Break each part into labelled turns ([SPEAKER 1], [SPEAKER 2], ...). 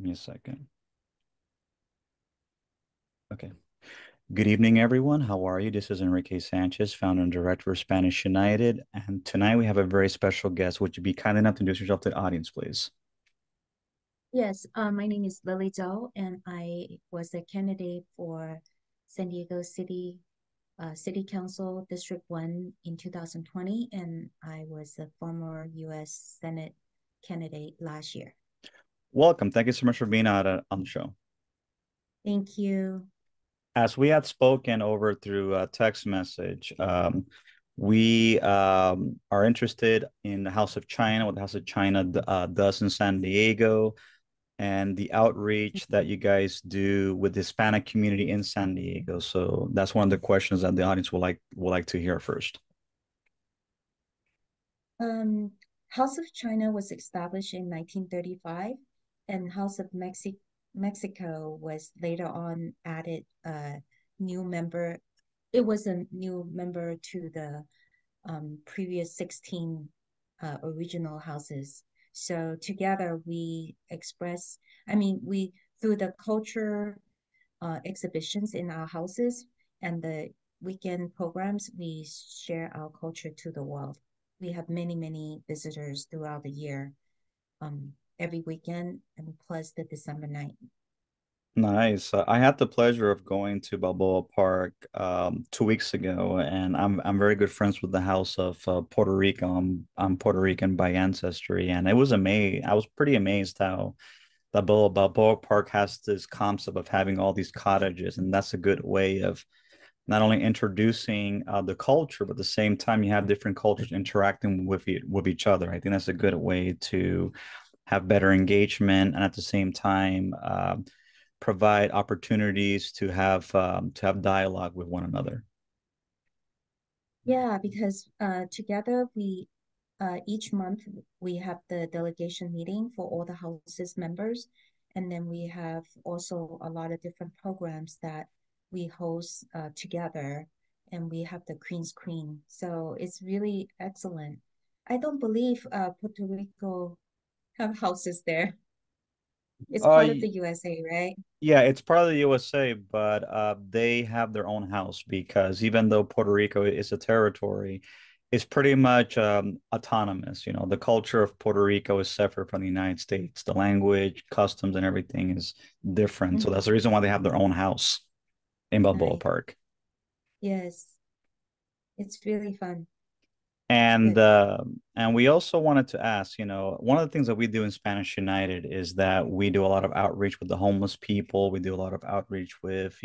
[SPEAKER 1] Give me a second. Okay. Good evening, everyone. How are you? This is Enrique Sanchez, founder and director of Spanish United. And tonight we have a very special guest. Would you be kind enough to introduce yourself to the audience, please?
[SPEAKER 2] Yes, my name is Lily Zhou, and I was a candidate for San Diego City Council District 1 in 2020, and I was a former U.S. Senate candidate last year.
[SPEAKER 1] Welcome. Thank you so much for being on the show.
[SPEAKER 2] Thank you.
[SPEAKER 1] As we had spoken over through a text message, we are interested in the House of China, what the House of China does in San Diego, and the outreach that you guys do with the Hispanic community in San Diego. So that's one of the questions that the audience would like to hear first.
[SPEAKER 2] Um, House of China was established in 1935, and House of Mexico was later on added a new member. It was a new member to the previous 16 original houses. So together we express, we through the culture exhibitions in our houses and the weekend programs, we share our culture to the world. We have many, many visitors throughout the year, every weekend, and plus the December night.
[SPEAKER 1] Nice. I had the pleasure of going to Balboa Park 2 weeks ago, and I'm very good friends with the House of Puerto Rico. I'm Puerto Rican by ancestry, and it was amazing. I was pretty amazed how the Balboa Park has this concept of having all these cottages, and that's a good way of not only introducing the culture, but at the same time you have different cultures interacting with each other. I think that's a good way to have better engagement and at the same time provide opportunities to have dialogue with one another.
[SPEAKER 2] Yeah, because together we each month we have the delegation meeting for all the houses members, and then we have also a lot of different programs that we host together, and we have the green screen. So it's really excellent. I don't believe Puerto Rico have houses there. It's
[SPEAKER 1] Uh,
[SPEAKER 2] part of the USA, right?
[SPEAKER 1] yeah, it's part of the USA, but they have their own house because even though Puerto Rico is a territory, it's pretty much autonomous. You know, the culture of Puerto Rico is separate from the United States. The language, customs, and everything is different. So
[SPEAKER 2] Mhm.
[SPEAKER 1] that's the reason why they have their own house in Balboa
[SPEAKER 2] Nice.
[SPEAKER 1] Park.
[SPEAKER 2] Yes, it's really fun.
[SPEAKER 1] And
[SPEAKER 2] Good.
[SPEAKER 1] uh, and we also wanted to ask, one of the things that we do in Spanish United is that we do a lot of outreach with the homeless people. We do a lot of outreach with,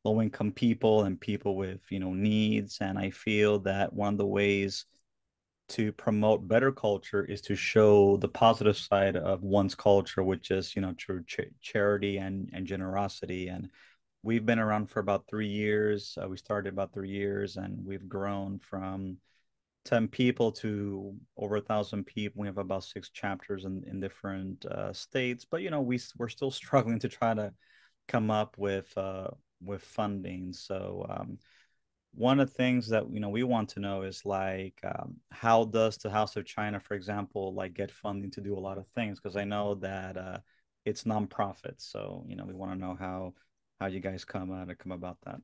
[SPEAKER 1] low income people and people with, needs. And I feel that one of the ways to promote better culture is to show the positive side of one's culture, which is, through charity and generosity. And we've been around for about 3 years. We started about 3 years, and we've grown from 10 people to over 1,000 people. We have about 6 chapters in different states, but we're still struggling to try to come up with funding. So one of the things that we want to know is like how does the House of China, for example, like get funding to do a lot of things? Because I know that it's nonprofit, so we want to know how you guys come about that.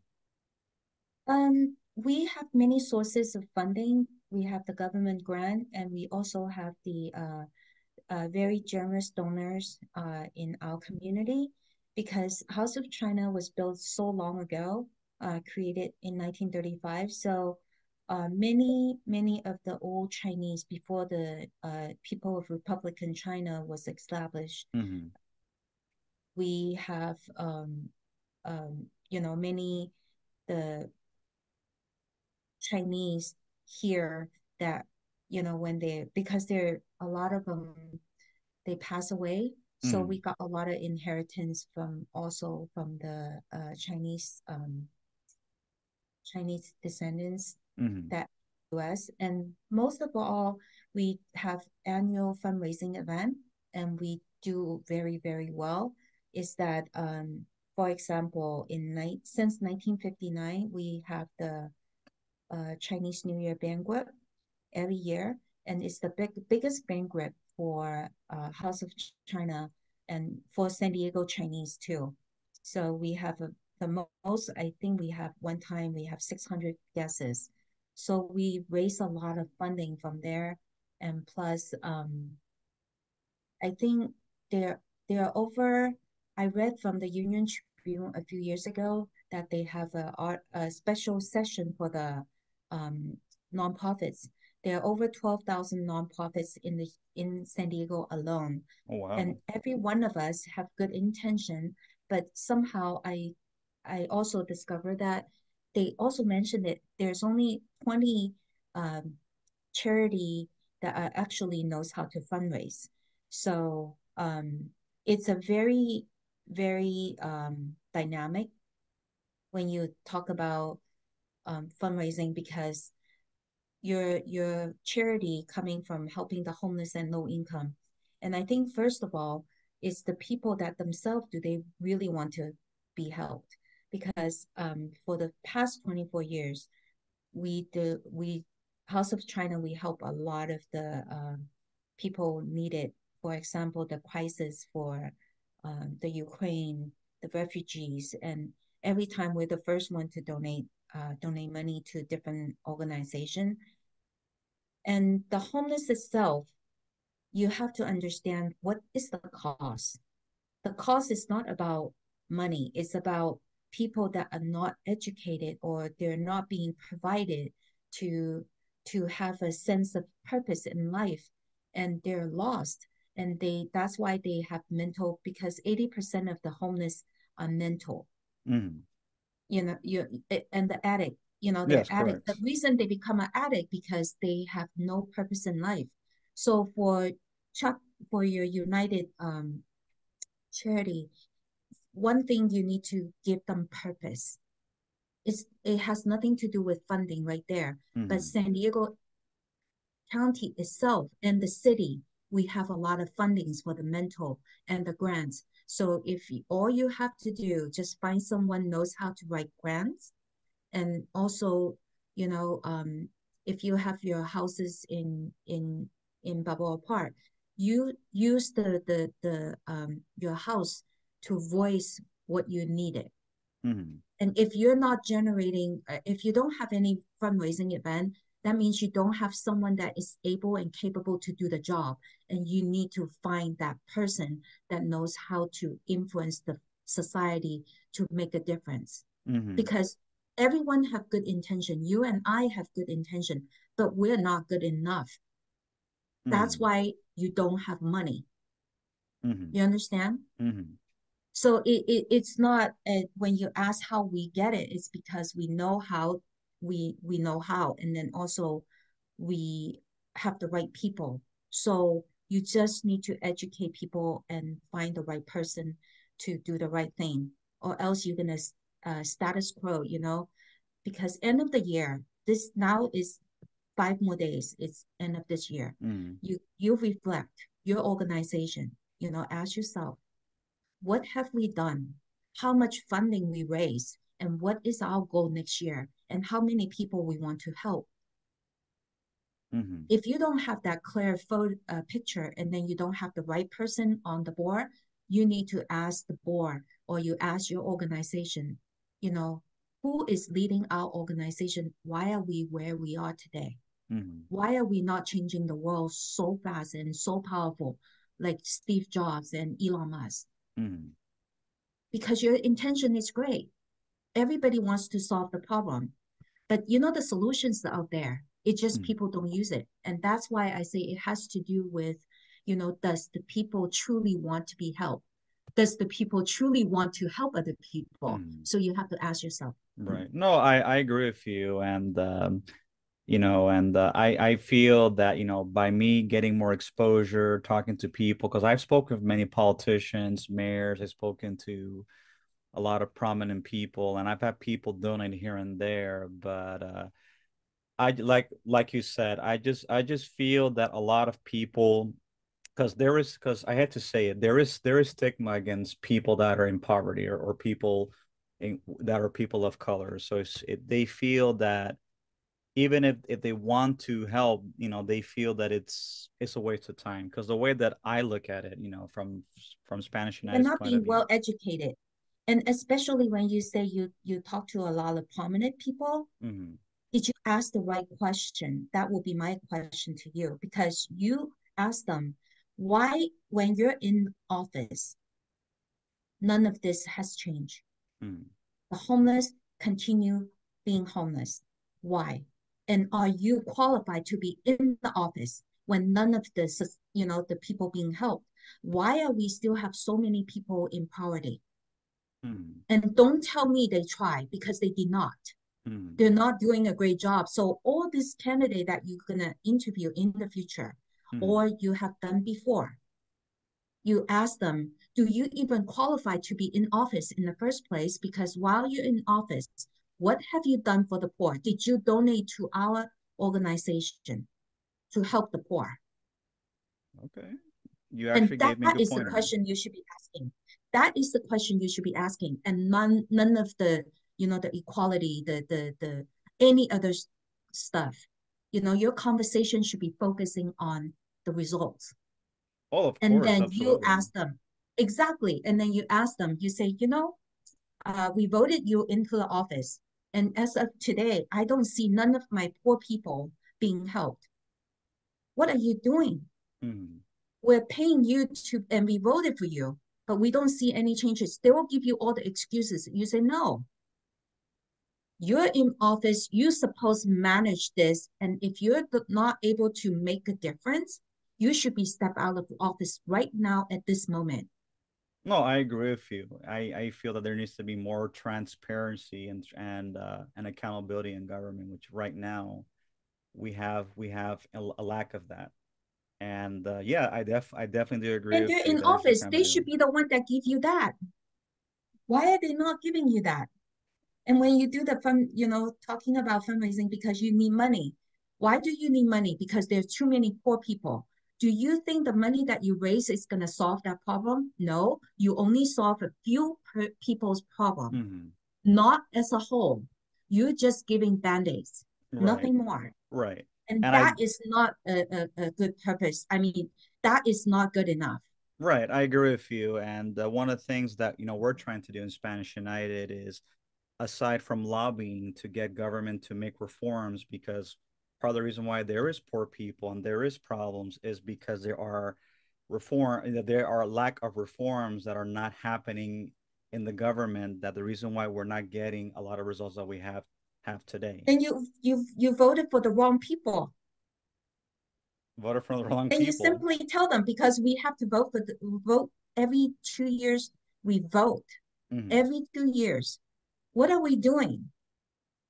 [SPEAKER 2] We have many sources of funding. We have the government grant, and we also have the very generous donors in our community because House of China was built so long ago, created in 1935. So many of the old Chinese before the People of Republican China was established,
[SPEAKER 1] Mm-hmm.
[SPEAKER 2] we have many the Chinese here that when they because there a lot of them they pass away. So
[SPEAKER 1] Mm-hmm.
[SPEAKER 2] we got a lot of inheritance from also from the Chinese descendants
[SPEAKER 1] Mm-hmm.
[SPEAKER 2] that US. And most of all, we have annual fundraising event and we do very, very well. Is that for example, since 1959, we have the Chinese New Year banquet every year, and it's the biggest banquet for House of China and for San Diego Chinese too. So we have the most, I think we have one time we have 600 guesses. So we raise a lot of funding from there. And plus, I think there there are over, I read from the Union Tribune a few years ago that they have a special session for the um, nonprofits. There are over 12,000 nonprofits in San Diego alone.
[SPEAKER 1] Oh,
[SPEAKER 2] And
[SPEAKER 1] wow.
[SPEAKER 2] every one of us have good intention, but somehow I also discovered that they also mentioned that there's only 20 um, charity that actually knows how to fundraise. So it's a very, very dynamic when you talk about fundraising because your charity coming from helping the homeless and low income. And I think first of all, it's the people that themselves do they really want to be helped? Because for the past 24 years, we House of China we help a lot of the people needed. For example, the crisis for the Ukraine, the refugees, and every time we're the first one to donate money to different organization. And the homeless itself, you have to understand what is the cost. The cost is not about money, it's about people that are not educated or they're not being provided to have a sense of purpose in life and they're lost and that's why they have mental because 80% of the homeless are mental,
[SPEAKER 1] Mm-hmm.
[SPEAKER 2] and the addict, they're
[SPEAKER 1] Yes,
[SPEAKER 2] addict. The
[SPEAKER 1] correct.
[SPEAKER 2] reason they become an addict because they have no purpose in life. So for Chuck, for your United charity, one thing you need to give them purpose. It has nothing to do with funding right there. But
[SPEAKER 1] Mm-hmm.
[SPEAKER 2] San Diego County itself and the city, we have a lot of fundings for the mental and the grants. So if all you have to do, just find someone knows how to write grants and also, you know, if you have your houses in Balboa Park, you use the your house to voice what you needed.
[SPEAKER 1] Mm-hmm.
[SPEAKER 2] And if you're not generating, if you don't have any fundraising event, that means you don't have someone that is able and capable to do the job. And you need to find that person that knows how to influence the society to make a difference.
[SPEAKER 1] Mm-hmm.
[SPEAKER 2] Because everyone have good intention. You and I have good intention, but we're not good enough. That's
[SPEAKER 1] Mm-hmm.
[SPEAKER 2] why you don't have money.
[SPEAKER 1] Mm-hmm.
[SPEAKER 2] You understand?
[SPEAKER 1] Mm-hmm.
[SPEAKER 2] So it's not when you ask how we get it, it's because we know how we know how, and then also we have the right people. So you just need to educate people and find the right person to do the right thing, or else you're gonna status quo, because end of the year, this now is 5 more days. It's end of this year.
[SPEAKER 1] Mm-hmm.
[SPEAKER 2] You reflect your organization, ask yourself what have we done? How much funding we raised? And what is our goal next year? And how many people we want to help?
[SPEAKER 1] Mm-hmm.
[SPEAKER 2] If you don't have that clear picture and then you don't have the right person on the board, you need to ask the board or you ask your organization, you know, who is leading our organization? Why are we where we are today?
[SPEAKER 1] Mm-hmm.
[SPEAKER 2] Why are we not changing the world so fast and so powerful like Steve Jobs and Elon Musk?
[SPEAKER 1] Mm-hmm.
[SPEAKER 2] Because your intention is great. Everybody wants to solve the problem, but the solutions are out there. It's just
[SPEAKER 1] Mm-hmm.
[SPEAKER 2] people don't use it. And that's why I say it has to do with, does the people truly want to be helped? Does the people truly want to help other people?
[SPEAKER 1] Mm-hmm.
[SPEAKER 2] So you have to ask yourself.
[SPEAKER 1] Right. No, I agree with you. And I feel that, by me getting more exposure, talking to people, because I've spoken with many politicians, mayors, I've spoken to a lot of prominent people, and I've had people donate here and there, but I like you said, I just feel that a lot of people, because I had to say it, there is stigma against people that are in poverty, or people that are people of color. So they feel that even if they want to help, they feel that it's a waste of time. Because the way that I look at it, from Spanish
[SPEAKER 2] They're
[SPEAKER 1] United's
[SPEAKER 2] not
[SPEAKER 1] point of
[SPEAKER 2] being
[SPEAKER 1] view.
[SPEAKER 2] well educated. And especially when you say you talk to a lot of prominent people,
[SPEAKER 1] Hmm.
[SPEAKER 2] did you ask the right question? That would be my question to you, because you ask them why, when you're in office, none of this has changed.
[SPEAKER 1] Hmm.
[SPEAKER 2] The homeless continue being homeless. Why? And are you qualified to be in the office when none of this, the people being helped? Why are we still have so many people in poverty?
[SPEAKER 1] Hmm.
[SPEAKER 2] And don't tell me they tried, because they did not.
[SPEAKER 1] Hmm.
[SPEAKER 2] They're not doing a great job. So all this candidate that you're gonna interview in the future,
[SPEAKER 1] Hmm.
[SPEAKER 2] or you have done before, you ask them, do you even qualify to be in office in the first place? Because while you're in office, what have you done for the poor? Did you donate to our organization to help the poor?
[SPEAKER 1] Okay. You
[SPEAKER 2] And
[SPEAKER 1] actually
[SPEAKER 2] that
[SPEAKER 1] gave me a good
[SPEAKER 2] is the
[SPEAKER 1] pointer.
[SPEAKER 2] question you should be asking. That is the question you should be asking, and none of the the equality, the any other stuff. Your conversation should be focusing on the results.
[SPEAKER 1] Oh, of
[SPEAKER 2] And
[SPEAKER 1] course,
[SPEAKER 2] then you
[SPEAKER 1] absolutely.
[SPEAKER 2] ask them exactly, and then you ask them. You say, we voted you into the office, and as of today, I don't see none of my poor people being helped. What are you doing?
[SPEAKER 1] Hmm.
[SPEAKER 2] We're paying you to, and we voted for you, but we don't see any changes. They will give you all the excuses. You say, no, you're in office. You're supposed to manage this. And if you're not able to make a difference, you should be step out of the office right now at this moment.
[SPEAKER 1] No, I agree with you. I feel that there needs to be more transparency and accountability in government, which right now we have a lack of that. And yeah, I definitely do agree
[SPEAKER 2] And they're
[SPEAKER 1] with you.
[SPEAKER 2] in
[SPEAKER 1] That is what
[SPEAKER 2] office.
[SPEAKER 1] kind
[SPEAKER 2] They
[SPEAKER 1] of do.
[SPEAKER 2] should be the one that give you that. Why are they not giving you that? And when you do the fund, talking about fundraising because you need money. Why do you need money? Because there's too many poor people. Do you think the money that you raise is going to solve that problem? No, you only solve a few people's problem,
[SPEAKER 1] Hmm.
[SPEAKER 2] not as a whole. You're just giving band-aids,
[SPEAKER 1] Right,
[SPEAKER 2] nothing more.
[SPEAKER 1] right.
[SPEAKER 2] And
[SPEAKER 1] And I
[SPEAKER 2] that is not a good purpose. I mean, that is not good enough.
[SPEAKER 1] Right, I agree with you. And one of the things that we're trying to do in Spanish United is, aside from lobbying to get government to make reforms, because part of the reason why there is poor people and there is problems is because there are a lack of reforms that are not happening in the government. That the reason why we're not getting a lot of results that we have today.
[SPEAKER 2] Then you voted for the wrong people.
[SPEAKER 1] Voted for the wrong
[SPEAKER 2] And you
[SPEAKER 1] people.
[SPEAKER 2] simply tell them, because we have to vote every 2 years. We vote
[SPEAKER 1] Hmm.
[SPEAKER 2] every 2 years. What are we doing?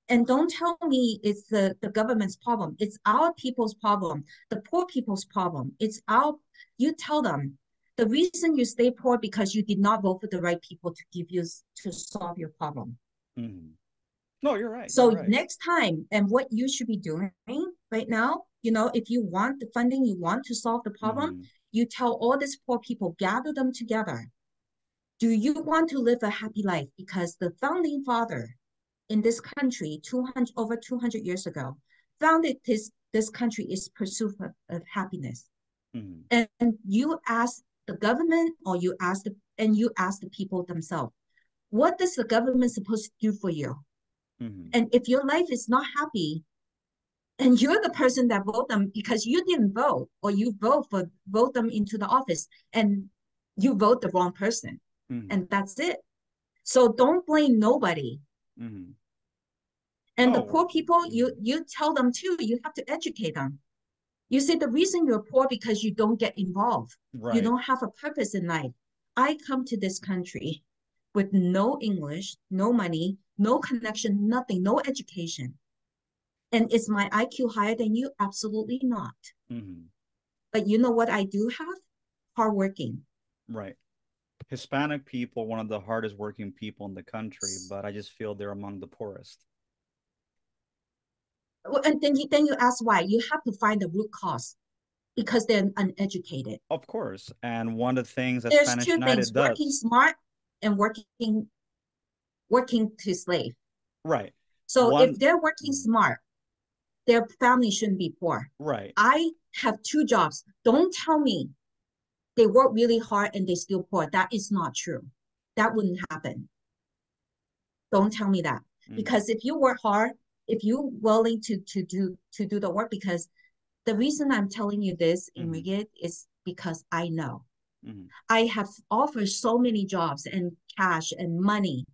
[SPEAKER 2] And don't tell me it's the government's problem. It's our people's problem, the poor people's problem. You tell them the reason you stay poor because you did not vote for the right people to give you to solve your problem.
[SPEAKER 1] Hmm. No, you're right. You're
[SPEAKER 2] So
[SPEAKER 1] right.
[SPEAKER 2] next time, and what you should be doing right now, if you want the funding, you want to solve the problem,
[SPEAKER 1] Hmm.
[SPEAKER 2] you tell all these poor people, gather them together. Do you want to live a happy life? Because the founding father in this country, 200 over 200 years ago, founded this country is pursuit of happiness.
[SPEAKER 1] Hmm.
[SPEAKER 2] And you ask the government, or you ask the people themselves, what is the government supposed to do for you?
[SPEAKER 1] Hmm.
[SPEAKER 2] And if your life is not happy, and you're the person that vote them because you didn't vote, or you vote them into the office, and you vote the wrong person,
[SPEAKER 1] Hmm.
[SPEAKER 2] and that's it. So don't blame nobody.
[SPEAKER 1] Hmm.
[SPEAKER 2] And the
[SPEAKER 1] No.
[SPEAKER 2] poor people, you
[SPEAKER 1] Mhm.
[SPEAKER 2] you tell them too, you have to educate them. You say the reason you're poor because you don't get involved, you
[SPEAKER 1] Right.
[SPEAKER 2] don't have a purpose in life. I come to this country with no English, no money, no connection, nothing, no education. And is my IQ higher than you? Absolutely not.
[SPEAKER 1] Hmm.
[SPEAKER 2] But you know what I do have? Hardworking.
[SPEAKER 1] Right. Hispanic people, one of the hardest working people in the country, but I just feel they're among the poorest.
[SPEAKER 2] And then you ask why. You have to find the root cause, because they're uneducated.
[SPEAKER 1] Of course. And one of the things that
[SPEAKER 2] There's
[SPEAKER 1] Spanish
[SPEAKER 2] two
[SPEAKER 1] United
[SPEAKER 2] things: working
[SPEAKER 1] does.
[SPEAKER 2] smart and working to slave.
[SPEAKER 1] Right.
[SPEAKER 2] So if
[SPEAKER 1] One.
[SPEAKER 2] they're working
[SPEAKER 1] Mhm.
[SPEAKER 2] smart, their family shouldn't be poor.
[SPEAKER 1] Right.
[SPEAKER 2] I have two jobs. Don't tell me they work really hard and they still poor. That is not true. That wouldn't happen. Don't tell me that.
[SPEAKER 1] Mm-hmm.
[SPEAKER 2] Because if you work hard, if you're willing to do the work, because the reason I'm telling you this,
[SPEAKER 1] Mm-hmm.
[SPEAKER 2] Enrique, is because I know.
[SPEAKER 1] Mm-hmm.
[SPEAKER 2] I have offered so many jobs and cash and money.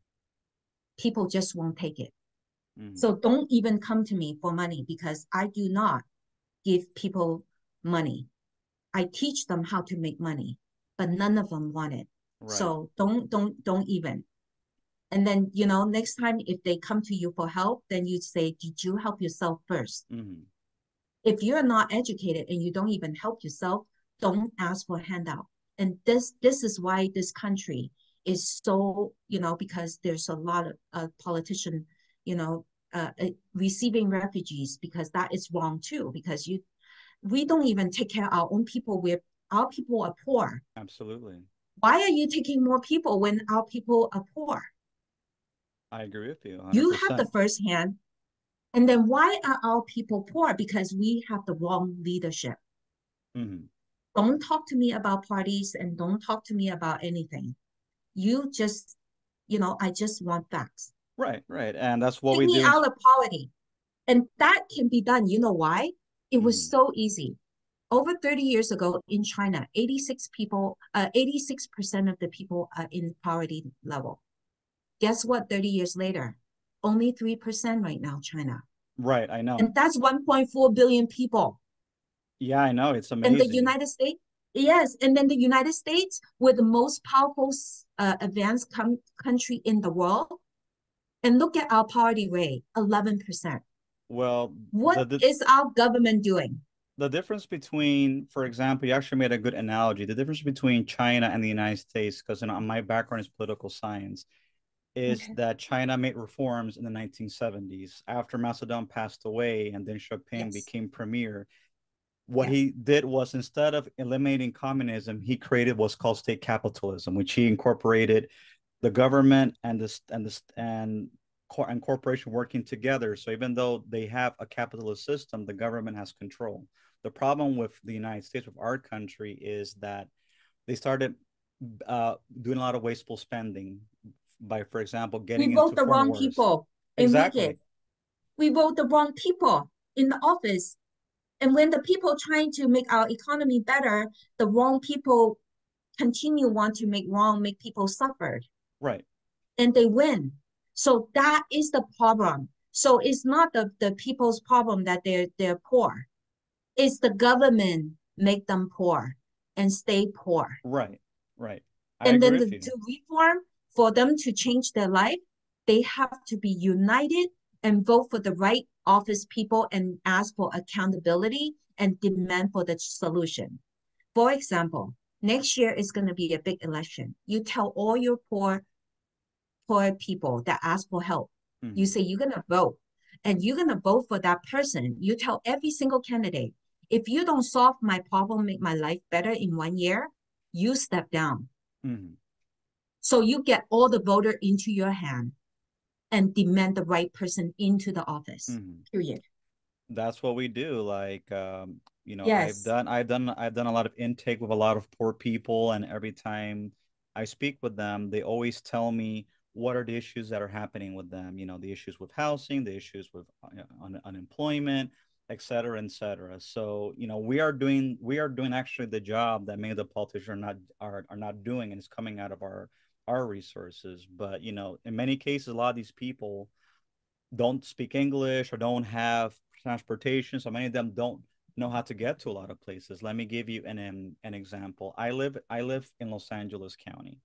[SPEAKER 2] People just won't take it.
[SPEAKER 1] Mm-hmm.
[SPEAKER 2] So don't even come to me for money because I do not give people money. I teach them how to make money, but none of them want it.
[SPEAKER 1] Right.
[SPEAKER 2] So don't even. And then, next time if they come to you for help, then you say, did you help yourself first?
[SPEAKER 1] Mm-hmm.
[SPEAKER 2] If you're not educated and you don't even help yourself, don't ask for a handout. And this is why this country is so, because there's a lot of politician, you know, receiving refugees, because that is wrong too. Because we don't even take care of our own people. Our people are poor.
[SPEAKER 1] Absolutely.
[SPEAKER 2] Why are you taking more people when our people are poor?
[SPEAKER 1] I agree with you
[SPEAKER 2] You have the
[SPEAKER 1] 100%.
[SPEAKER 2] first hand. And then why are our people poor? Because we have the wrong leadership.
[SPEAKER 1] Mm-hmm.
[SPEAKER 2] Don't talk to me about parties and don't talk to me about anything. You just, I just want facts.
[SPEAKER 1] Right, right. And that's what
[SPEAKER 2] Take
[SPEAKER 1] we
[SPEAKER 2] me
[SPEAKER 1] do in
[SPEAKER 2] out of poverty. And that can be done. You know why? It was
[SPEAKER 1] mm-hmm.
[SPEAKER 2] so easy. Over 30 years ago in China, 86% of the people are in poverty level. Guess what? 30 years later, only 3% right now, China.
[SPEAKER 1] Right, I know.
[SPEAKER 2] And that's 1.4 billion people.
[SPEAKER 1] Yeah, I know. It's
[SPEAKER 2] And the
[SPEAKER 1] amazing.
[SPEAKER 2] United States, yes, and then the United States, we're the most powerful advanced country in the world. And look at our poverty rate, 11%.
[SPEAKER 1] Well,
[SPEAKER 2] What is our government doing?
[SPEAKER 1] the difference between, for example, you actually made a good analogy. The difference between China and the United States, because my background is political science, is
[SPEAKER 2] Okay.
[SPEAKER 1] that China made reforms in the 1970s after Mao Zedong passed away and Deng Xiaoping
[SPEAKER 2] Yes.
[SPEAKER 1] became premier. What
[SPEAKER 2] Yes.
[SPEAKER 1] he did was, instead of eliminating communism, he created what's called state capitalism, which he incorporated the government and corporation working together. So even though they have a capitalist system, the government has control. The problem with the United States, with our country, is that they started doing a lot of wasteful spending by, for example,
[SPEAKER 2] We
[SPEAKER 1] getting into
[SPEAKER 2] vote the
[SPEAKER 1] foreign
[SPEAKER 2] wrong
[SPEAKER 1] wars.
[SPEAKER 2] people, Enrique.
[SPEAKER 1] Exactly.
[SPEAKER 2] We vote the wrong people in the office. And when the people trying to make our economy better, the wrong people continue want to make people suffer.
[SPEAKER 1] Right.
[SPEAKER 2] And they win. So that is the problem. So it's not the people's problem that they're poor. It's the government make them poor and stay poor.
[SPEAKER 1] Right. Right. I
[SPEAKER 2] And
[SPEAKER 1] agree
[SPEAKER 2] then
[SPEAKER 1] with you.
[SPEAKER 2] to reform, for them to change their life, they have to be united and vote for the right office people and ask for accountability and demand for the solution. For example, next year is going to be a big election. You tell all your poor people that ask for help. You
[SPEAKER 1] Mm-hmm.
[SPEAKER 2] say you're going to vote and you're going to vote for that person. You tell every single candidate, if you don't solve my problem, make my life better in 1 year, you step down.
[SPEAKER 1] Mm-hmm.
[SPEAKER 2] So you get all the voter into your hand and demand the right person into the office.
[SPEAKER 1] Mm-hmm.
[SPEAKER 2] Period.
[SPEAKER 1] That's what we do. Like,
[SPEAKER 2] Yes.
[SPEAKER 1] I've done a lot of intake with a lot of poor people, and every time I speak with them, they always tell me what are the issues that are happening with them. The issues with housing, the issues with unemployment, et cetera, et cetera. So, we are doing actually the job that many of the politicians are not doing, and it's coming out of our resources. But in many cases, a lot of these people don't speak English or don't have transportation. So many of them don't know how to get to a lot of places. Let me give you an example. I live in Los Angeles County.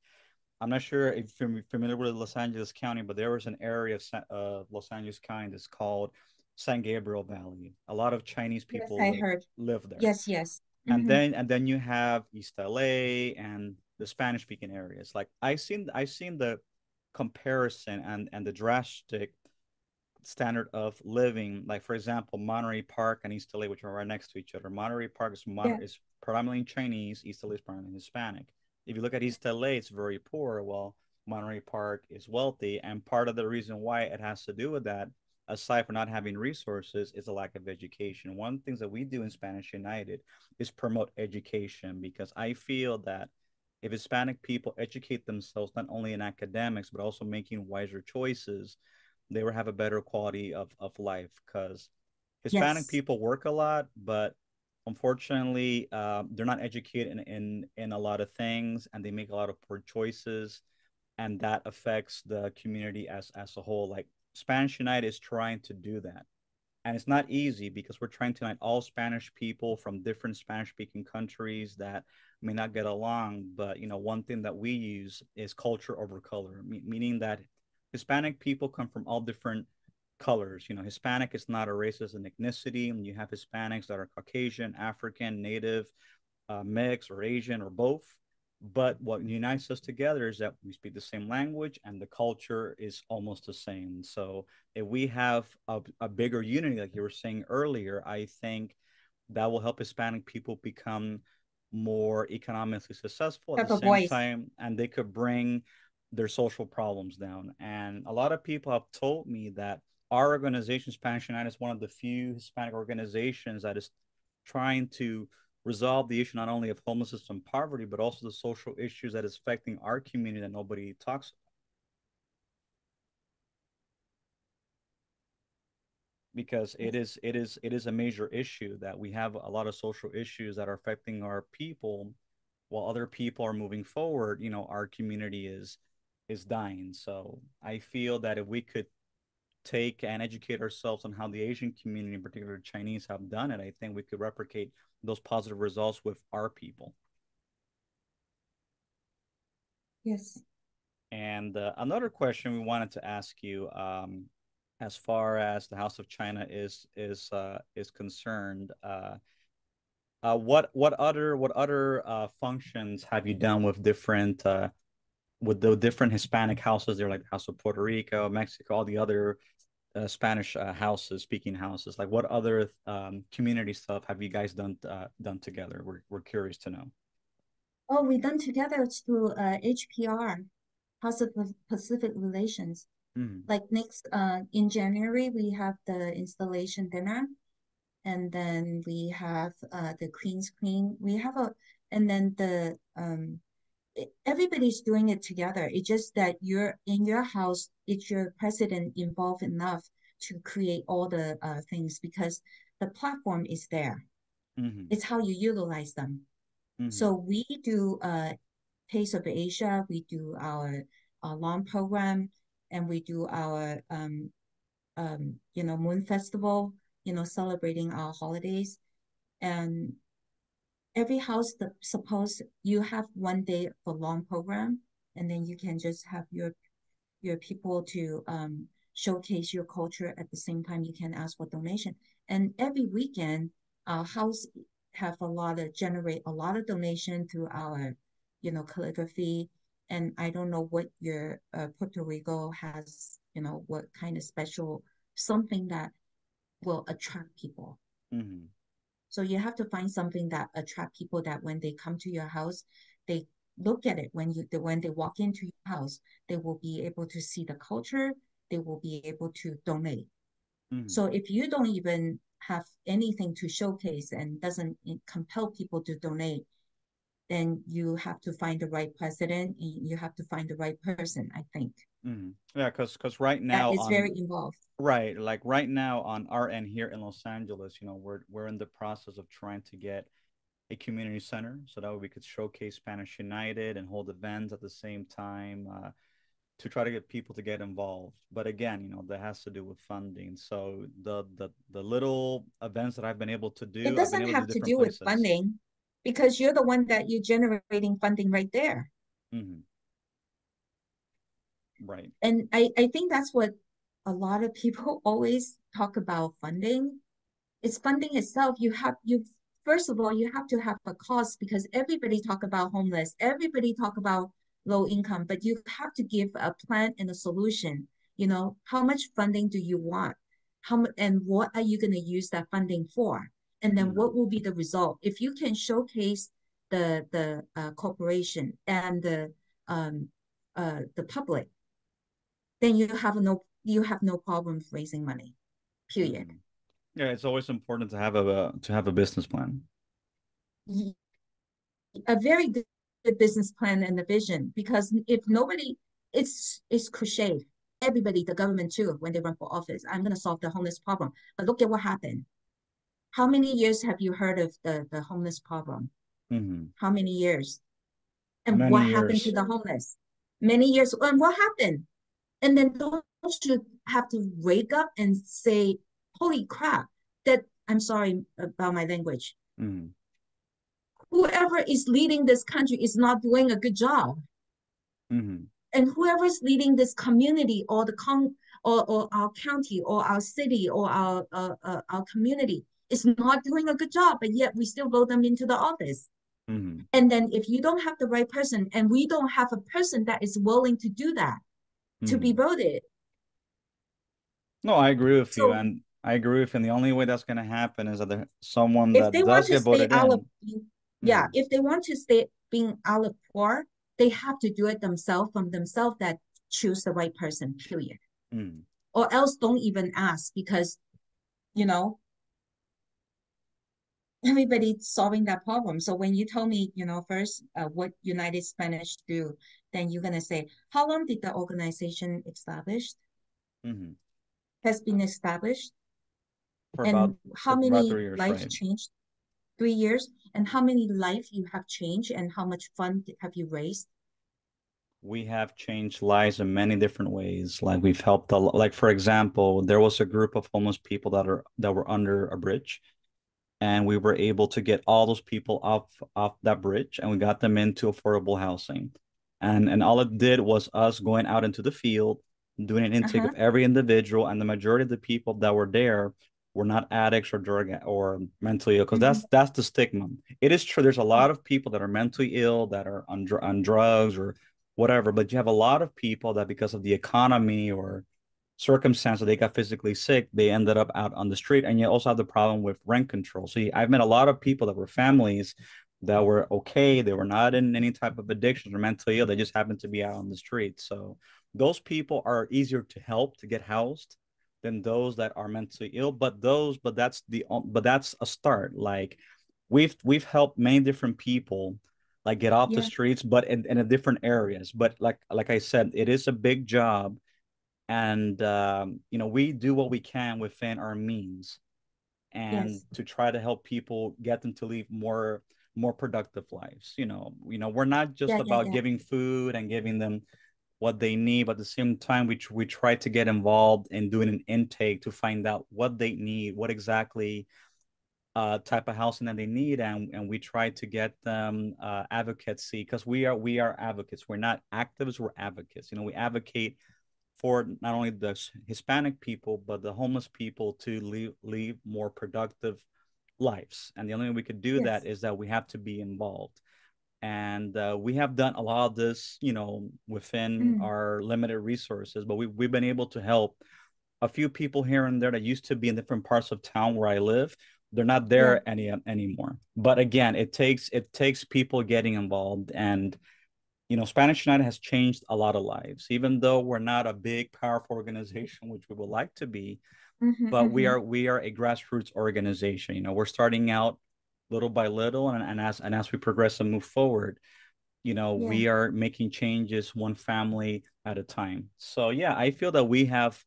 [SPEAKER 1] I'm not sure if you're familiar with Los Angeles County, but there was an area of Los Angeles County that's called San Gabriel Valley. A lot of Chinese
[SPEAKER 2] Yes,
[SPEAKER 1] people
[SPEAKER 2] I
[SPEAKER 1] live
[SPEAKER 2] heard.
[SPEAKER 1] live there.
[SPEAKER 2] Yes, yes.
[SPEAKER 1] And
[SPEAKER 2] Mm-hmm.
[SPEAKER 1] then you have East LA and the Spanish speaking areas. Like I seen the comparison and the drastic standard of living. Like, for example, Monterey Park and East LA, which are right next to each other. Monterey Park
[SPEAKER 2] Yeah.
[SPEAKER 1] is predominantly Chinese. East LA is predominantly Hispanic. If you look at East LA, it's very poor. Well, Monterey Park is wealthy, and part of the reason why it has to do with that aside from not having resources, is a lack of education. One of the things that we do in Spanish United is promote education, because I feel that if Hispanic people educate themselves not only in academics but also making wiser choices, they will have a better quality of life. Because Hispanic
[SPEAKER 2] Yes.
[SPEAKER 1] people work a lot, but unfortunately, they're not educated in a lot of things, and they make a lot of poor choices, and that affects the community as a whole. Like Spanish United is trying to do that, and it's not easy because we're trying to unite all Spanish people from different Spanish speaking countries that may not get along. But one thing that we use is culture over color, meaning that Hispanic people come from all different colors. Hispanic is not a race as an ethnicity, and you have Hispanics that are Caucasian, African, Native, mix, or Asian, or both. But what unites us together is that we speak the same language and the culture is almost the same. So if we have a bigger unity, like you were saying earlier, I think that will help Hispanic people become more economically successful at the
[SPEAKER 2] Have a
[SPEAKER 1] same
[SPEAKER 2] voice.
[SPEAKER 1] time, and they could bring their social problems down. And a lot of people have told me that our organization, Spanish United, is one of the few Hispanic organizations that is trying to resolve the issue not only of homelessness and poverty, but also the social issues that is affecting our community that nobody talks about. Because it is a major issue that we have a lot of social issues that are affecting our people, while other people are moving forward. Our community is dying. So I feel that if we could take and educate ourselves on how the Asian community, in particular Chinese, have done it, I think we could replicate those positive results with our people.
[SPEAKER 2] Yes.
[SPEAKER 1] And another question we wanted to ask you, as far as the House of China is concerned, what other functions have you done with the different Hispanic houses there, like the House of Puerto Rico, Mexico, all the other Spanish houses, speaking houses? Like, what other community stuff have you guys done together? We're curious to know.
[SPEAKER 2] Oh, we done together through HPR, House of Pacific Relations.
[SPEAKER 1] Mm-hmm.
[SPEAKER 2] Like next in January we have the installation dinner, and then we have the Queen's Queen. We have a and then the everybody's doing it together. It's just that you're in your house, it's your president involved enough to create all the things because the platform is there.
[SPEAKER 1] Mm-hmm.
[SPEAKER 2] It's how you utilize them.
[SPEAKER 1] Mm-hmm.
[SPEAKER 2] So we do Taste of Asia, we do our lawn program, and we do our Moon Festival, celebrating our holidays. And every house that suppose you have one day for long program, and then you can just have your people to showcase your culture at the same time you can ask for donation. And every weekend, our house have a lot of generate a lot of donation through our, calligraphy. And I don't know what your Puerto Rico has, what kind of special something that will attract people.
[SPEAKER 1] Mm-hmm.
[SPEAKER 2] So you have to find something that attract people that when they come to your house, they look at it when they walk into your house, they will be able to see the culture, they will be able to donate.
[SPEAKER 1] Mm-hmm.
[SPEAKER 2] So if you don't even have anything to showcase and doesn't compel people to donate, then you have to find the right president and you have to find the right person, I think.
[SPEAKER 1] Mm-hmm. Yeah, because right
[SPEAKER 2] That
[SPEAKER 1] now
[SPEAKER 2] is
[SPEAKER 1] on
[SPEAKER 2] very involved.
[SPEAKER 1] right, like right now on our end here in Los Angeles, we're in the process of trying to get a community center so that way we could showcase Spanish United and hold events at the same time, to try to get people to get involved. But again, that has to do with funding. So the little events that I've been able to
[SPEAKER 2] It
[SPEAKER 1] do, I've been
[SPEAKER 2] doesn't
[SPEAKER 1] able to do
[SPEAKER 2] have to
[SPEAKER 1] different
[SPEAKER 2] do with
[SPEAKER 1] places.
[SPEAKER 2] funding because you're the one that you're generating funding right there.
[SPEAKER 1] Hmm. Right.
[SPEAKER 2] And I think that's what a lot of people always talk about funding. It's funding itself. You first of all, you have to have a cost because everybody talk about homeless, everybody talk about low income, but you have to give a plan and a solution. How much funding do you want? And what are you going to use that funding for? And then
[SPEAKER 1] Hmm.
[SPEAKER 2] what will be the result? If you can showcase the corporation and the public, then you have no problem raising money, period.
[SPEAKER 1] Mhm. Yeah, it's always important to have a business plan.
[SPEAKER 2] A very good business plan and a vision, because if nobody, it's cliche. Everybody, the government too, when they run for office, I'm going to solve the homeless problem. But look at what happened. How many years have you heard of the homeless problem?
[SPEAKER 1] Hmm.
[SPEAKER 2] How many years? And
[SPEAKER 1] Many
[SPEAKER 2] what happened to
[SPEAKER 1] years.
[SPEAKER 2] the homeless? Many years. And what happened? And then don't you have to wake up and say, holy crap, that I'm sorry about my language.
[SPEAKER 1] Hmm.
[SPEAKER 2] Whoever is leading this country is not doing a good job.
[SPEAKER 1] Hmm.
[SPEAKER 2] And whoever's leading this community or or our county or our city or our community is not doing a good job, but yet we still vote them into the office.
[SPEAKER 1] Hmm.
[SPEAKER 2] And then if you don't have the right person, and we don't have a person that is willing to do that, to be
[SPEAKER 1] Hmm.
[SPEAKER 2] voted.
[SPEAKER 1] No, I agree with you,
[SPEAKER 2] So
[SPEAKER 1] and I agree with you. And the only way that's going to happen is that someone
[SPEAKER 2] if
[SPEAKER 1] that
[SPEAKER 2] they want
[SPEAKER 1] does
[SPEAKER 2] to
[SPEAKER 1] get
[SPEAKER 2] stay
[SPEAKER 1] voted
[SPEAKER 2] out of
[SPEAKER 1] in.
[SPEAKER 2] yeah,
[SPEAKER 1] Hmm.
[SPEAKER 2] if they want to stay being out of poor, they have to do it themselves, from themselves, that choose the right person, period.
[SPEAKER 1] Hmm.
[SPEAKER 2] Or else don't even ask, because you know everybody's solving that problem. So when you tell me, first, what United Spanish do, then you're gonna say, how long did the organization established
[SPEAKER 1] Hmm.
[SPEAKER 2] has been established,
[SPEAKER 1] For about
[SPEAKER 2] and how
[SPEAKER 1] for about
[SPEAKER 2] many
[SPEAKER 1] 3 years,
[SPEAKER 2] lives
[SPEAKER 1] right?
[SPEAKER 2] changed? 3 years, and how many life you have changed, and how much fund have you raised?
[SPEAKER 1] We have changed lives in many different ways. Like we've helped like for example, there was a group of homeless people that were under a bridge, and we were able to get all those people off that bridge, and we got them into affordable housing. And all it did was us going out into the field, doing an intake
[SPEAKER 2] Uh-huh.
[SPEAKER 1] of every individual, and the majority of the people that were there were not addicts or drug or mentally ill, because
[SPEAKER 2] Mm-hmm.
[SPEAKER 1] that's the stigma. It is true there's a
[SPEAKER 2] Yeah.
[SPEAKER 1] lot of people that are mentally ill, that are on drugs or whatever, but you have a lot of people that because of the economy or circumstance that they got physically sick, they ended up out on the street. And you also have the problem with rent control. So I've met a lot of people that were families that were okay. They were not in any type of addiction or mentally ill. They just happened to be out on the street. So those people are easier to help to get housed than those that are mentally ill. But that's a start. Like we've helped many different people like get off the
[SPEAKER 2] Yeah.
[SPEAKER 1] streets, but in different areas. But like I said, it is a big job, and we do what we can within our means and
[SPEAKER 2] Yes.
[SPEAKER 1] to try to help people get them to live more productive lives. We're not just
[SPEAKER 2] Yeah, yeah,
[SPEAKER 1] about
[SPEAKER 2] yeah.
[SPEAKER 1] giving food and giving them what they need, but at the same time we try to get involved in doing an intake to find out what they need, what exactly type of housing that they need, and we try to get them advocacy, because we are advocates. We're not activists, we're advocates. We advocate for not only the Hispanic people, but the homeless people to live more productive lives. And the only way we could do that
[SPEAKER 2] Yes.
[SPEAKER 1] is that we have to be involved. And we have done a lot of this, within
[SPEAKER 2] Mm.
[SPEAKER 1] our limited resources, but we've been able to help a few people here and there that used to be in different parts of town where I live. They're not
[SPEAKER 2] Yeah.
[SPEAKER 1] there anymore. But again, it takes people getting involved, and Spanish United has changed a lot of lives, even though we're not a big, powerful organization, which we would like to be,
[SPEAKER 2] Mm-hmm,
[SPEAKER 1] but we
[SPEAKER 2] mm-hmm.
[SPEAKER 1] are we are a grassroots organization. We're starting out little by little, and as we progress and move forward,
[SPEAKER 2] Yeah.
[SPEAKER 1] we are making changes one family at a time. So yeah, I feel that we have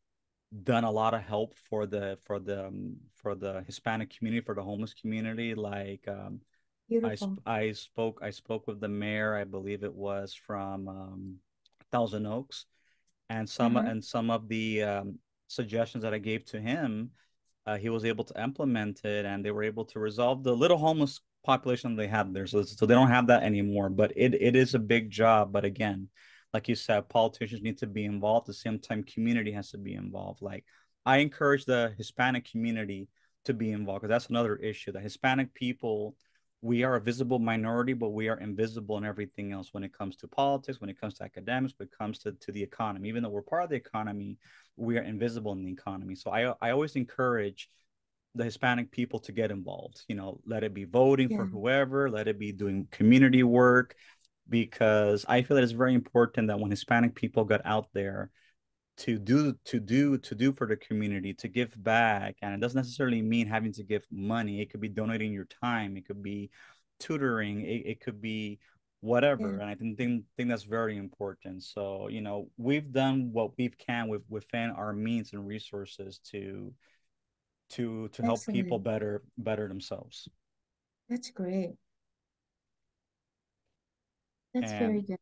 [SPEAKER 1] done a lot of help for the Hispanic community, for the homeless community. Like
[SPEAKER 2] Beautiful.
[SPEAKER 1] I spoke with the mayor. I believe it was from Thousand Oaks, and some
[SPEAKER 2] Uh-huh.
[SPEAKER 1] and some of the suggestions that I gave to him, he was able to implement it, and they were able to resolve the little homeless population they had there. So they don't have that anymore. But it is a big job. But again, like you said, politicians need to be involved. At the same time, community has to be involved. Like I encourage the Hispanic community to be involved, because that's another issue. The Hispanic people, we are a visible minority, but we are invisible in everything else when it comes to politics, when it comes to academics, when it comes to the economy. Even though we're part of the economy, we are invisible in the economy. So I always encourage the Hispanic people to get involved. Let it be voting for
[SPEAKER 2] Yeah.
[SPEAKER 1] whoever, let it be doing community work, because I feel that it's very important that when Hispanic people got out there, to do for the community, to give back. And it doesn't necessarily mean having to give money. It could be donating your time, it could be tutoring, it could be
[SPEAKER 2] Yeah,
[SPEAKER 1] whatever. And I think that's very important. So, we've done what we can within our means and resources to help people
[SPEAKER 2] excellent.
[SPEAKER 1] better themselves.
[SPEAKER 2] That's great. That's very
[SPEAKER 1] And
[SPEAKER 2] good.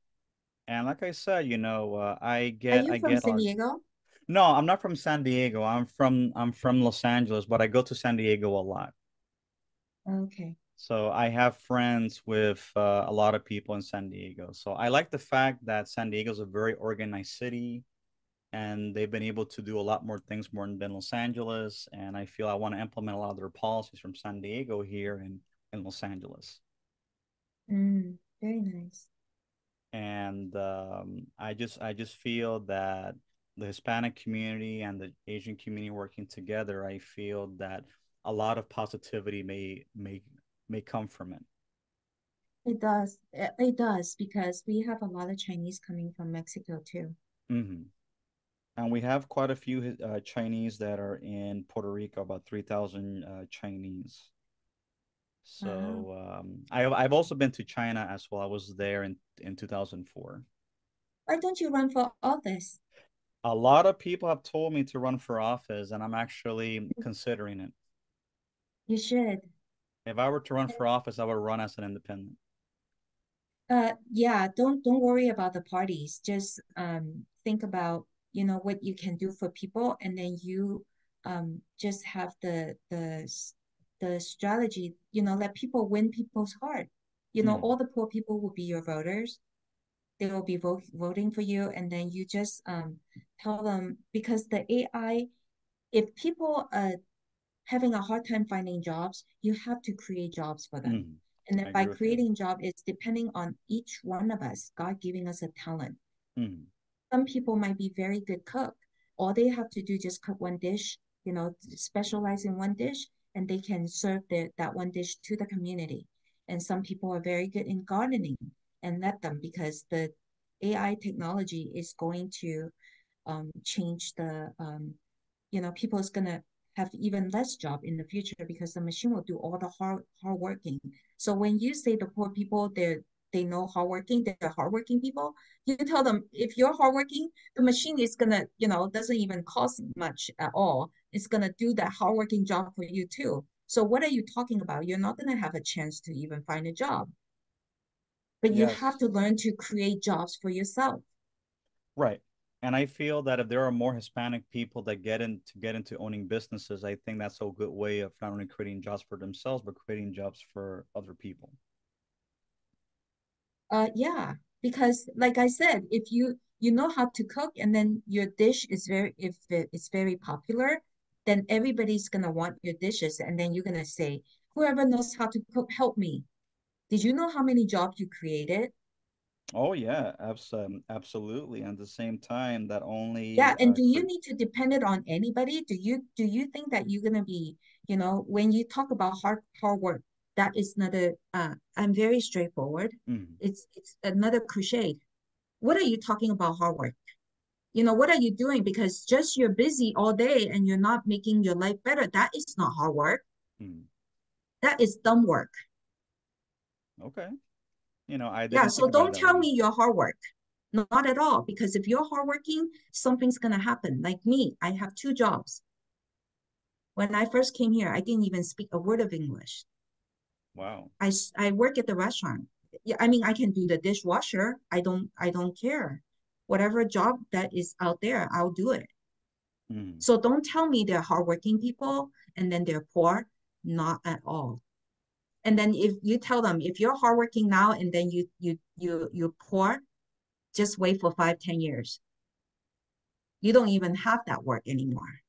[SPEAKER 1] like I said, I
[SPEAKER 2] Are
[SPEAKER 1] get
[SPEAKER 2] you
[SPEAKER 1] I
[SPEAKER 2] from
[SPEAKER 1] get
[SPEAKER 2] San
[SPEAKER 1] a
[SPEAKER 2] Diego?
[SPEAKER 1] no, I'm not from San Diego. I'm from Los Angeles, but I go to San Diego a lot.
[SPEAKER 2] Okay.
[SPEAKER 1] So I have friends with a lot of people in San Diego. So I like the fact that San Diego is a very organized city, and they've been able to do a lot more things more than Los Angeles. And I feel I want to implement a lot of their policies from San Diego here in Los Angeles.
[SPEAKER 2] Very nice.
[SPEAKER 1] And I just feel that the Hispanic community and the Asian community working together, I feel that a lot of positivity may come from it.
[SPEAKER 2] It does. It does because we have a lot of Chinese coming from Mexico too.
[SPEAKER 1] Hmm. And we have quite a few Chinese that are in Puerto Rico, about 3,000 Chinese.
[SPEAKER 2] Wow.
[SPEAKER 1] So I've also been to China as well. I was there in 2004.
[SPEAKER 2] Why don't you run for office?
[SPEAKER 1] A lot of people have told me to run for office, and I'm actually considering it.
[SPEAKER 2] You should.
[SPEAKER 1] If I were to run for office, I would run as an independent.
[SPEAKER 2] Yeah, don't worry about the parties. Just think about, what you can do for people, and then you just have the strategy, let people win people's heart.
[SPEAKER 1] Mm,
[SPEAKER 2] All the poor people will be your voters. They will be voting for you, and then you just tell them because the AI, if people having a hard time finding jobs, you have to create jobs for them.
[SPEAKER 1] mm.
[SPEAKER 2] And then
[SPEAKER 1] I
[SPEAKER 2] by
[SPEAKER 1] agree with you.
[SPEAKER 2] creating job, it's depending on each one of us, God giving us a talent.
[SPEAKER 1] Mm,
[SPEAKER 2] Some people might be very good cook. All they have to do just cook one dish, specialize in one dish, and they can serve that one dish to the community. And some people are very good in gardening, and let them because the AI technology is going to change people is gonna have even less job in the future because the machine will do all the hard working. So when you say the poor people, they know hardworking, they're hardworking people, you tell them if you're hardworking, the machine is gonna, doesn't even cost much at all. It's gonna do that hardworking job for you too. So what are you talking about? You're not gonna have a chance to even find a job. But you have
[SPEAKER 1] yes,
[SPEAKER 2] to learn to create jobs for yourself.
[SPEAKER 1] right. And I feel that if there are more Hispanic people that get into owning businesses, I think that's a good way of not only creating jobs for themselves, but creating jobs for other people.
[SPEAKER 2] Yeah, because like I said, if you know how to cook and then your dish is if it's very popular, then everybody's gonna want your dishes, and then you're gonna say, whoever knows how to cook, help me. Did you know how many jobs you created?
[SPEAKER 1] Oh yeah, absolutely. And at the same time, that
[SPEAKER 2] Yeah,
[SPEAKER 1] only
[SPEAKER 2] and do you need to depend it on anybody? Do you think that you're gonna be, when you talk about hard work, that is another I'm very straightforward.
[SPEAKER 1] mm,
[SPEAKER 2] It's another cliche. What are you talking about hard work? What are you doing? Because just you're busy all day and you're not making your life better. That is not hard work.
[SPEAKER 1] mm.
[SPEAKER 2] That is dumb work.
[SPEAKER 1] Okay. I
[SPEAKER 2] Yeah.
[SPEAKER 1] didn't think
[SPEAKER 2] So
[SPEAKER 1] about it
[SPEAKER 2] don't
[SPEAKER 1] that
[SPEAKER 2] tell
[SPEAKER 1] way.
[SPEAKER 2] me you're hard work. Not at all. Because if you're hardworking, something's going to happen. Like me, I have two jobs. When I first came here, I didn't even speak a word of English.
[SPEAKER 1] Wow.
[SPEAKER 2] I work at the restaurant. Yeah, I mean, I can do the dishwasher. I don't care. Whatever job that is out there, I'll do it.
[SPEAKER 1] Mm.
[SPEAKER 2] So don't tell me they're hardworking people and then they're poor. Not at all. And then if you tell them if you're hardworking now and then you're poor, just wait for 5, 10 years. You don't even have that work anymore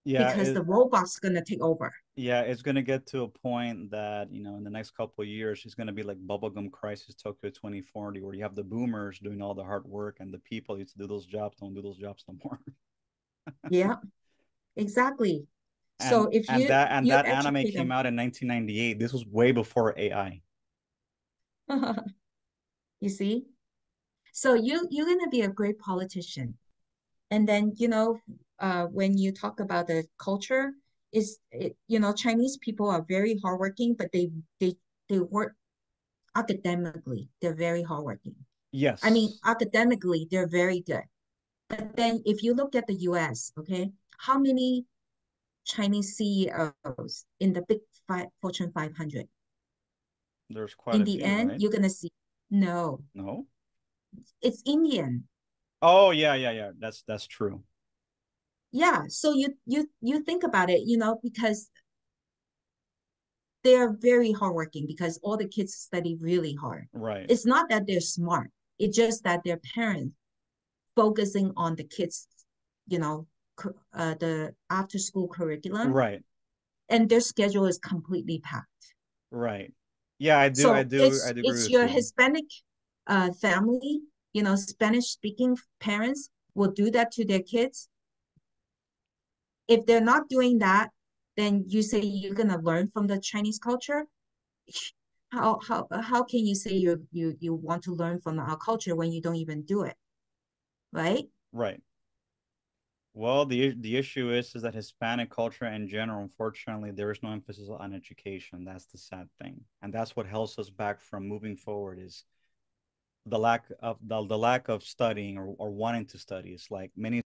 [SPEAKER 1] Yeah,
[SPEAKER 2] because the robot's gonna take over.
[SPEAKER 1] it's gonna get to a point that, in the next couple of years, it's gonna be like bubblegum crisis Tokyo 2040, where you have the boomers doing all the hard work and the people who used to do those jobs don't do those jobs no more.
[SPEAKER 2] Yeah, exactly.
[SPEAKER 1] And
[SPEAKER 2] So if
[SPEAKER 1] and
[SPEAKER 2] you
[SPEAKER 1] that and
[SPEAKER 2] you
[SPEAKER 1] that anime
[SPEAKER 2] educate
[SPEAKER 1] came
[SPEAKER 2] them,
[SPEAKER 1] out in 1998. This was way before AI.
[SPEAKER 2] you see. So you're gonna be a great politician. And then, when you talk about the culture, Chinese people are very hardworking, but they they work academically. They're very hardworking. I mean,
[SPEAKER 1] Yes,
[SPEAKER 2] academically, they're very good. But then if you look at the US, okay, how many Chinese CEOs in the big Fortune 500?
[SPEAKER 1] there's quite
[SPEAKER 2] In
[SPEAKER 1] a
[SPEAKER 2] the
[SPEAKER 1] few,
[SPEAKER 2] end,
[SPEAKER 1] right?
[SPEAKER 2] you're gonna see no,
[SPEAKER 1] No.
[SPEAKER 2] it's Indian.
[SPEAKER 1] Oh yeah, yeah, yeah. That's true.
[SPEAKER 2] Yeah, so you think about it, because they're very hardworking because all the kids study really hard.
[SPEAKER 1] Right,
[SPEAKER 2] It's not that they're smart. It's just that their parents focusing on the kids, the after school curriculum,
[SPEAKER 1] right,
[SPEAKER 2] and their schedule is completely packed.
[SPEAKER 1] right. Yeah,
[SPEAKER 2] So
[SPEAKER 1] I
[SPEAKER 2] it's
[SPEAKER 1] do agree
[SPEAKER 2] it's
[SPEAKER 1] with
[SPEAKER 2] your
[SPEAKER 1] you.
[SPEAKER 2] Hispanic family, Spanish speaking parents will do that to their kids. If they're not doing that, then you say you're gonna learn from the Chinese culture. How can you say you want to learn from our culture when you don't even do it, right?
[SPEAKER 1] Right. Well, the issue is that Hispanic culture in general, unfortunately, there is no emphasis on education. That's the sad thing, and that's what holds us back from moving forward. Is the lack of studying or wanting to study. It's like many